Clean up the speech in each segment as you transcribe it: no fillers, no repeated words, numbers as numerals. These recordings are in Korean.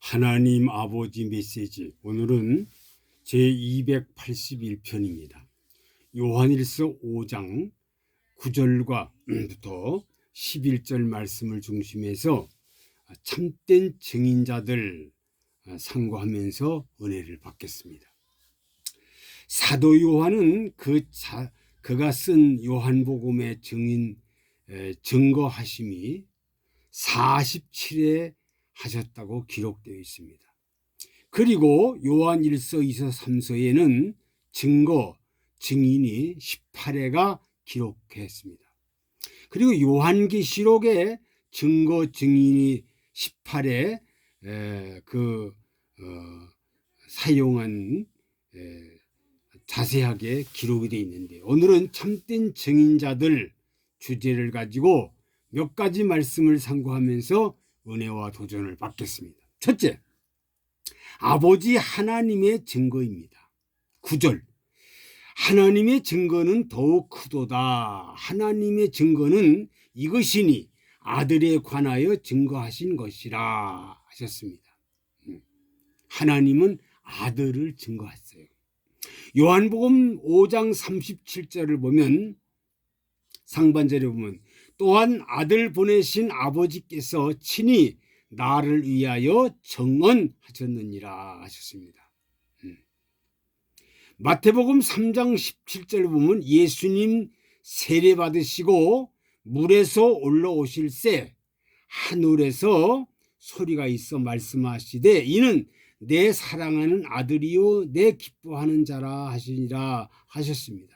하나님 아버지 메시지, 오늘은 제281편입니다. 요한일서 5장 9절과 부터 11절 말씀을 중심해서 참된 증인자들 상고하면서 은혜를 받겠습니다. 사도 요한은 그가 쓴 요한복음의 증거하심이 47회 하셨다고 기록되어 있습니다. 그리고 요한 1서, 2서, 3서에는 증인이 18회가 기록했습니다. 그리고 요한계시록에 증인이 18회 사용한 자세하게 기록이 되어 있는데, 오늘은 참된 증인자들 주제를 가지고 몇 가지 말씀을 상고하면서 은혜와 도전을 받겠습니다. 첫째, 아버지 하나님의 증거입니다. 9절, 하나님의 증거는 더욱 크도다. 하나님의 증거는 이것이니 아들에 관하여 증거하신 것이라 하셨습니다. 하나님은 아들을 증거했어요. 요한복음 5장 37절을 보면, 상반절에 보면, 또한 아들 보내신 아버지께서 친히 나를 위하여 정언하셨느니라 하셨습니다. 마태복음 3장 17절을 보면, 예수님 세례 받으시고 물에서 올라오실새 하늘에서 소리가 있어 말씀하시되 이는 내 사랑하는 아들이요 내 기뻐하는 자라 하시니라 하셨습니다.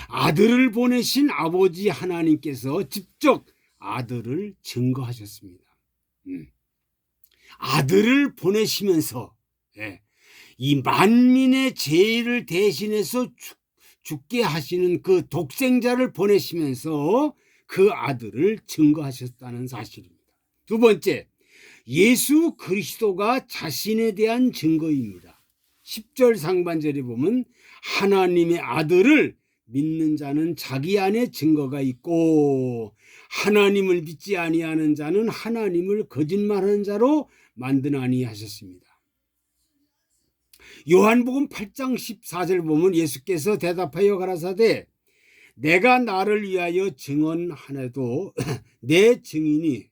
아들을 보내신 아버지 하나님께서 직접 아들을 증거하셨습니다. 아들을 보내시면서 이 만민의 죄를 대신해서 죽게 하시는 그 독생자를 보내시면서 그 아들을 증거하셨다는 사실입니다. 두 번째, 예수 그리스도가 자신에 대한 증거입니다. 10절 상반절에 보면, 하나님의 아들을 믿는 자는 자기 안에 증거가 있고 하나님을 믿지 아니하는 자는 하나님을 거짓말하는 자로 만드나니 하셨습니다. 요한복음 8장 14절 보면, 예수께서 대답하여 가라사대 내가 나를 위하여 증언하나도 내 증언이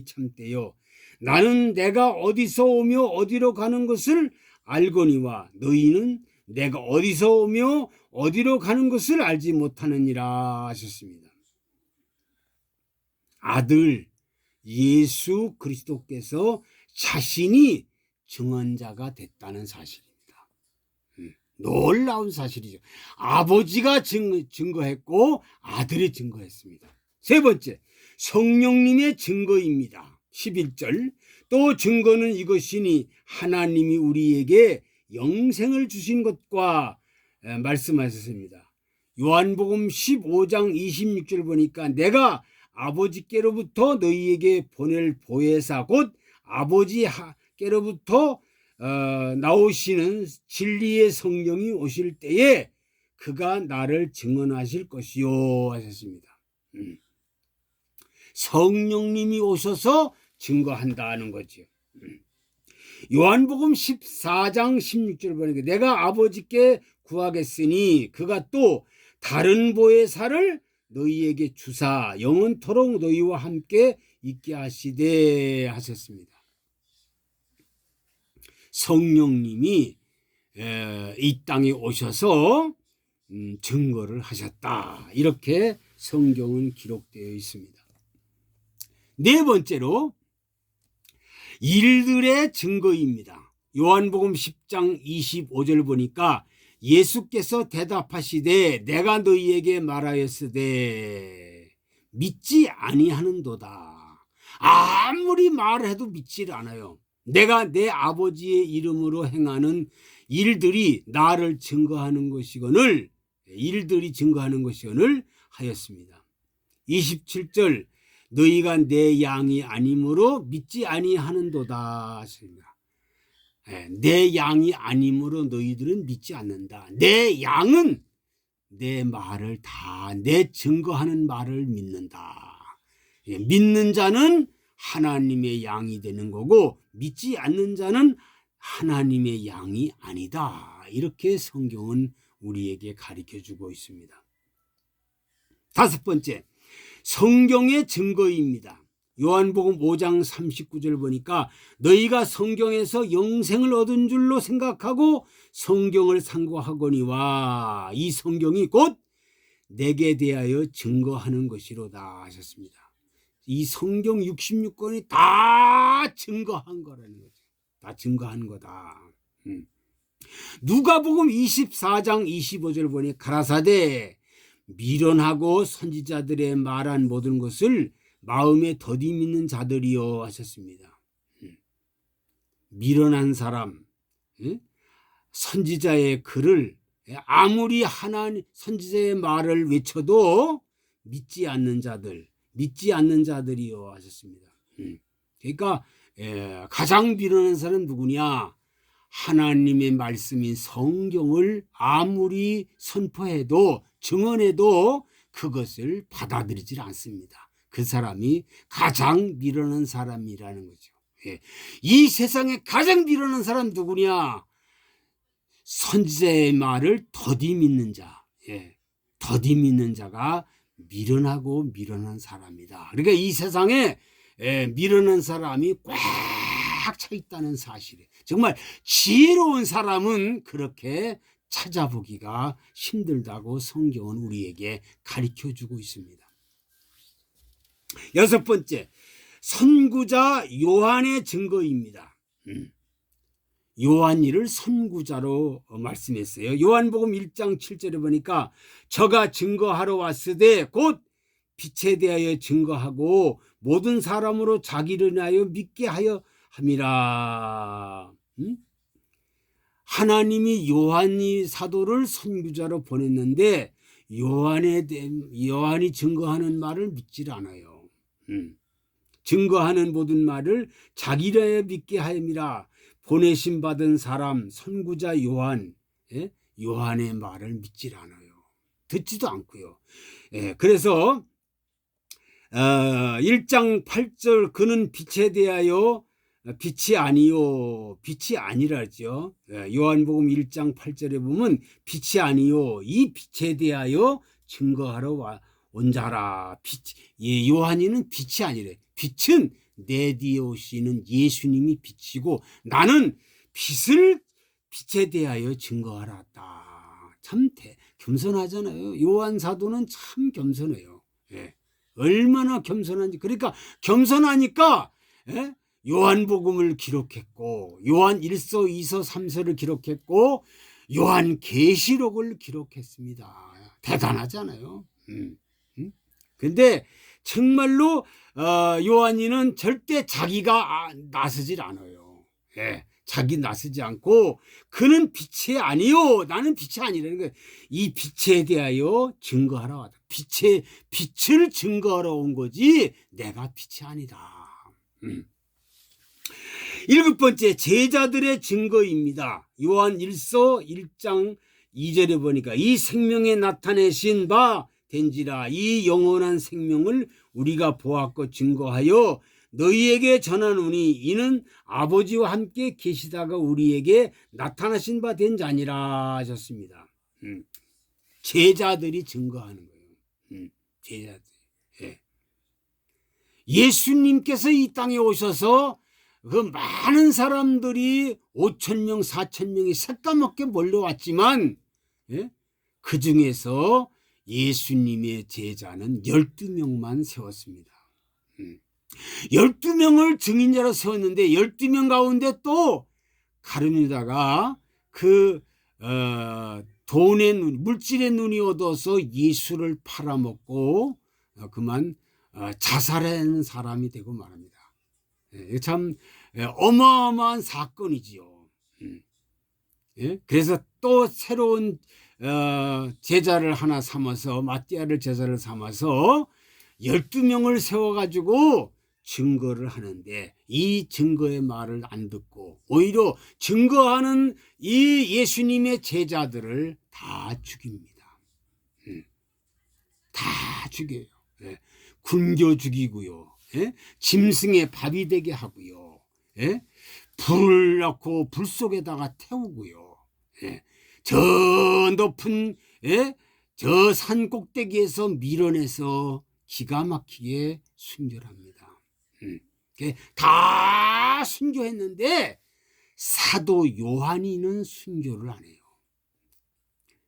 참되요 나는 내가 어디서 오며 어디로 가는 것을 알거니와 너희는 내가 어디서 오며 어디로 가는 것을 알지 못하느니라 하셨습니다. 아들 예수 그리스도께서 자신이 증언자가 됐다는 사실입니다. 놀라운 사실이죠. 아버지가 증거했고 아들이 증거했습니다. 세 번째, 성령님의 증거입니다. 11절, 또 증거는 이것이니 하나님이 우리에게 영생을 주신 것과 말씀하셨습니다. 요한복음 15장 26절 보니까 내가 아버지께로부터 너희에게 보낼 보혜사 곧 아버지께로부터 나오시는 진리의 성령이 오실 때에 그가 나를 증언하실 것이요 하셨습니다. 성령님이 오셔서 증거한다는 거죠. 요한복음 14장 16절 보니까 내가 아버지께 구하겠으니 그가 또 다른 보혜사를 너희에게 주사 영원토록 너희와 함께 있게 하시되 하셨습니다. 성령님이 이 땅에 오셔서 증거를 하셨다, 이렇게 성경은 기록되어 있습니다. 네 번째로, 일들의 증거입니다. 요한복음 10장 25절 보니까 예수께서 대답하시되 내가 너희에게 말하였으되 믿지 아니하는도다. 아무리 말해도 믿지를 않아요. 내가 내 아버지의 이름으로 행하는 일들이 나를 증거하는 것이거늘 하였습니다. 27절, 너희가 내 양이 아니므로 믿지 아니하는도다 하십니다. 내 양이 아니므로 너희들은 믿지 않는다. 내 양은 내 말을 다, 내 증거하는 말을 믿는다. 믿는 자는 하나님의 양이 되는 거고 믿지 않는 자는 하나님의 양이 아니다. 이렇게 성경은 우리에게 가르쳐주고 있습니다. 다섯 번째, 성경의 증거입니다. 요한복음 5장 39절 보니까 너희가 성경에서 영생을 얻은 줄로 생각하고 성경을 상고하거니와 이 성경이 곧 내게 대하여 증거하는 것이로다 하셨습니다. 이 성경 66권이 다 증거한 거라는 거죠. 다 증거한 거다. 누가복음 24장 25절 보니 가라사대 미련하고 선지자들의 말한 모든 것을 마음에 더디 믿는 자들이여 하셨습니다. 미련한 사람, 선지자의 글을 아무리 하나님 선지자의 말을 외쳐도 믿지 않는 자들이여 하셨습니다. 그러니까 가장 미련한 사람은 누구냐? 하나님의 말씀인 성경을 아무리 선포해도 증언해도 그것을 받아들이질 않습니다. 그 사람이 가장 미련한 사람이라는 거죠. 이 세상에 가장 미련한 사람 누구냐? 선지자의 말을 더디 믿는 자. 더디 믿는 자가 미련하고 미련한 사람이다. 그러니까 이 세상에 미련한 사람이 꽉 차 있다는 사실이에요. 정말 지혜로운 사람은 그렇게 찾아보기가 힘들다고 성경은 우리에게 가르쳐주고 있습니다. 여섯 번째, 선구자 요한의 증거입니다. 요한이를 선구자로 말씀했어요. 요한복음 1장 7절에 보니까 저가 증거하러 왔으되 곧 빛에 대하여 증거하고 모든 사람으로 자기를 인하여 믿게 하여 함이라. 하나님이 요한이 사도를 선구자로 보냈는데 요한이 증거하는 말을 믿질 않아요. 증거하는 모든 말을 자기를 믿게 함이라. 보내심 받은 사람 선구자 요한의 말을 믿질 않아요. 듣지도 않고요. 그래서 1장 8절 그는 빛에 대하여 빛이 아니요 빛이 아니라죠. 요한복음 1장 8절에 보면 빛이 아니요 이 빛에 대하여 증거하러 온 자라. 요한이는 빛이 아니래. 빛은 내 뒤에 오시는 예수님이 빛이고 나는 빛에 대하여 증거하러 왔다. 참 겸손하잖아요. 요한 사도는 참 겸손해요. 얼마나 겸손한지. 그러니까 겸손하니까 요한복음을 기록했고 요한 1서 2서 3서를 기록했고 요한 계시록을 기록했습니다. 대단하잖아요. 근데 정말로 요한이는 절대 자기가 나서질 않아요. 자기 나서지 않고 그는 빛이 아니요 나는 빛이 아니라는 거예요. 이 빛에 대하여 증거하러 왔다. 빛을 증거하러 온 거지 내가 빛이 아니다. 일곱 번째, 제자들의 증거입니다. 요한 1서 1장 2절에 보니까 이 생명에 나타내신 바 된지라. 이 영원한 생명을 우리가 보았고 증거하여 너희에게 전하노니 이는 아버지와 함께 계시다가 우리에게 나타나신 바 된 자니라 하셨습니다. 제자들이 증거하는 거예요. 제자들. 예수님께서 이 땅에 오셔서 그 많은 사람들이 5,000명, 4,000명이 새까맣게 몰려왔지만 그 중에서 예수님의 제자는 12명만 세웠습니다. 12명을 증인자로 세웠는데 12명 가운데 또 가룟 유다가 그 물질의 눈이 얻어서 예수를 팔아먹고 그만 자살하는 사람이 되고 말합니다. 참 어마어마한 사건이지요. 그래서 또 새로운 제자를 하나 삼아서 마띠아를 제자를 삼아서 12명을 세워가지고 증거를 하는데 이 증거의 말을 안 듣고 오히려 증거하는 이 예수님의 제자들을 다 죽입니다. 다 죽여요. 굶겨 죽이고요. 예? 짐승의 밥이 되게 하고요. 예? 불을 넣고 불 속에다가 태우고요. 예? 저 높은 예? 저 산 꼭대기에서 밀어내서 기가 막히게 순교를 합니다. 다 순교했는데 사도 요한이는 순교를 안 해요.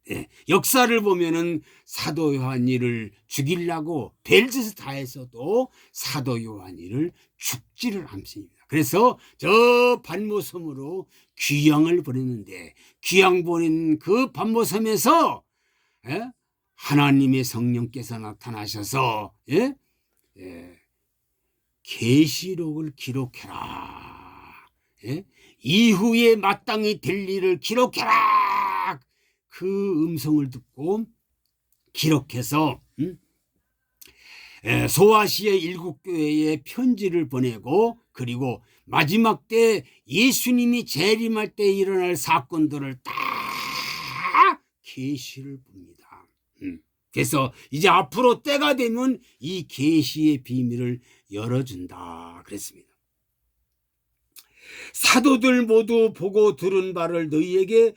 예, 역사를 보면은 사도 요한이를 죽이려고 별짓을 다 했어도 사도 요한이를 죽지를 않습니다. 그래서 저 반모섬으로 귀양을 보냈는데 귀양 보낸 그 반모섬에서 예? 하나님의 성령께서 나타나셔서 예? 예, 계시록을 기록해라. 예? 이후에 마땅히 될 일을 기록해라. 그 음성을 듣고 기록해서 소아시아 일곱 교회에 편지를 보내고 그리고 마지막 때 예수님이 재림할 때 일어날 사건들을 다 계시를 봅니다. 그래서 이제 앞으로 때가 되면 이 계시의 비밀을 열어준다 그랬습니다. 사도들 모두 보고 들은 바를 너희에게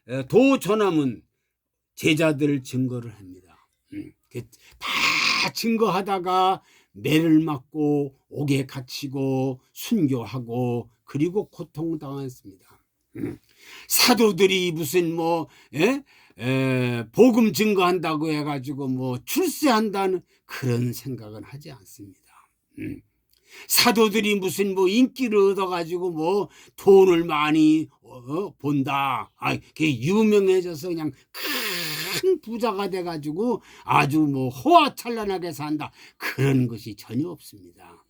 도전함은 제자들 증거를 합니다. 다 증거하다가 매를 맞고 옥에 갇히고 순교하고 그리고 고통당했습니다. 사도들이 무슨 복음 증거한다고 해가지고 출세한다는 그런 생각은 하지 않습니다. 사도들이 무슨 인기를 얻어가지고 돈을 많이 본다. 그게 유명해져서 그냥 큰 부자가 돼가지고 아주 호화찬란하게 산다. 그런 것이 전혀 없습니다.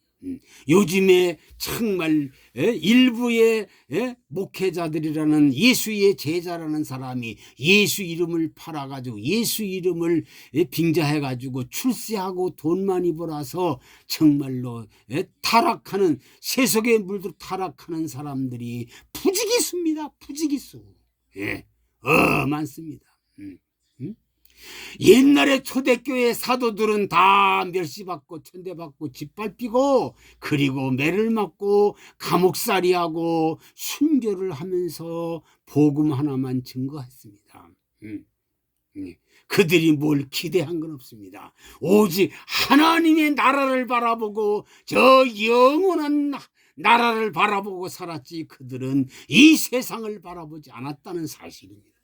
요즘에 정말 일부의 목회자들이라는 예수의 제자라는 사람이 예수 이름을 팔아가지고 예수 이름을 빙자해가지고 출세하고 돈 많이 벌어서 정말로 타락하는 세속에 물들어 타락하는 사람들이 부지기수입니다. 부지기수. 많습니다. 옛날에 초대교회 사도들은 다 멸시받고 천대받고 짓밟히고 그리고 매를 맞고 감옥살이하고 순교를 하면서 복음 하나만 증거했습니다. 그들이 뭘 기대한 건 없습니다. 오직 하나님의 나라를 바라보고 저 영원한 나라를 바라보고 살았지 그들은 이 세상을 바라보지 않았다는 사실입니다.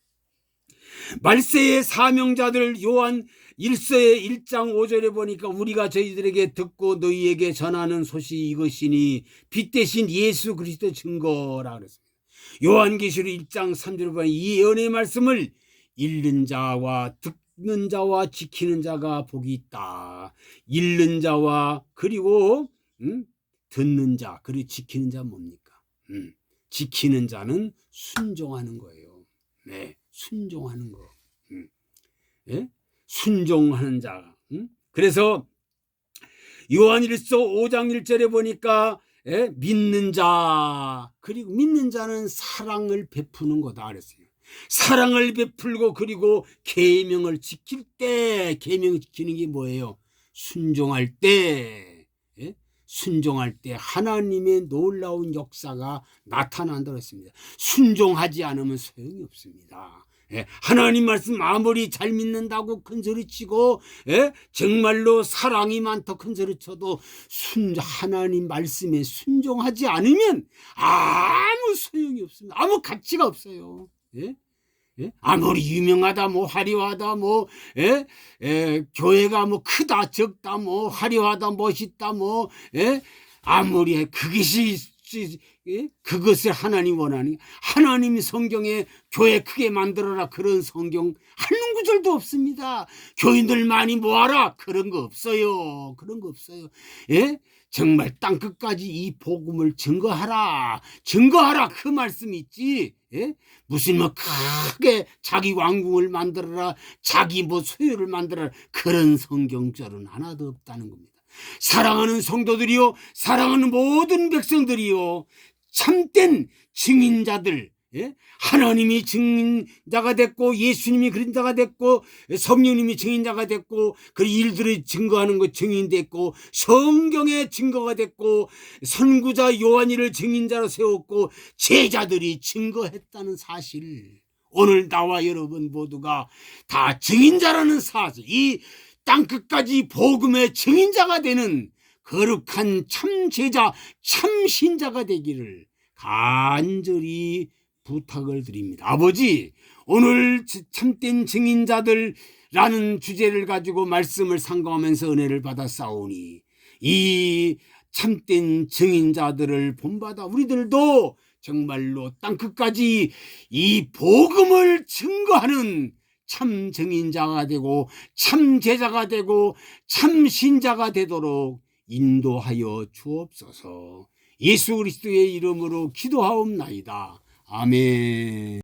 말세의 사명자들 요한 1서의 1장 5절에 보니까 우리가 저희들에게 듣고 너희에게 전하는 소식이 이것이니 빛 대신 예수 그리스도 증거라 그랬습니다. 요한계시록 1장 3절에 보니 이 예언의 말씀을 읽는 자와 듣는 자와 지키는 자가 복이 있다. 읽는 자와 그리고 듣는 자 그리고 지키는 자 뭡니까? 지키는 자는 순종하는 거예요. 네. 순종하는 거. 순종하는 자. 그래서 요한일서 5장 1절에 보니까 믿는 자 그리고 믿는 자는 사랑을 베푸는 거다 그랬어요. 사랑을 베풀고 그리고 계명을 지킬 때 계명 지키는 게 뭐예요? 순종할 때 순종할 때 하나님의 놀라운 역사가 나타난다고 했습니다. 순종하지 않으면 소용이 없습니다. 하나님 말씀 아무리 잘 믿는다고 큰소리치고 정말로 사랑이 많다 큰소리쳐도 하나님 말씀에 순종하지 않으면 아무 소용이 없습니다. 아무 가치가 없어요. 아무리 유명하다 화려하다 교회가 크다 적다 화려하다 멋있다 아무리 그것을 하나님 원하니 하나님 성경에 교회 크게 만들어라 그런 성경 한 구절도 없습니다. 교인들 많이 모아라 그런 거 없어요. 그런 거 없어요. 정말 땅끝까지 이 복음을 증거하라 그 말씀이 있지. 무슨 크게 자기 왕궁을 만들어라 자기 소유를 만들어라 그런 성경절은 하나도 없다는 겁니다. 사랑하는 성도들이요 사랑하는 모든 백성들이요 참된 증인자들 예? 하나님이 증인자가 됐고 예수님이 그림자가 됐고 성령님이 증인자가 됐고 그 일들을 증거하는 것 증인됐고 성경의 증거가 됐고 선구자 요한이를 증인자로 세웠고 제자들이 증거했다는 사실, 오늘 나와 여러분 모두가 다 증인자라는 사실, 이 땅끝까지 복음의 증인자가 되는 거룩한 참 제자 참 신자가 되기를 간절히 부탁을 드립니다. 아버지, 오늘 참된 증인자들라는 주제를 가지고 말씀을 상고하면서 은혜를 받아 싸우니 이 참된 증인자들을 본받아 우리들도 정말로 땅끝까지 이 복음을 증거하는 참 증인자가 되고 참 제자가 되고 참 신자가 되도록 인도하여 주옵소서. 예수 그리스도의 이름으로 기도하옵나이다. 아멘.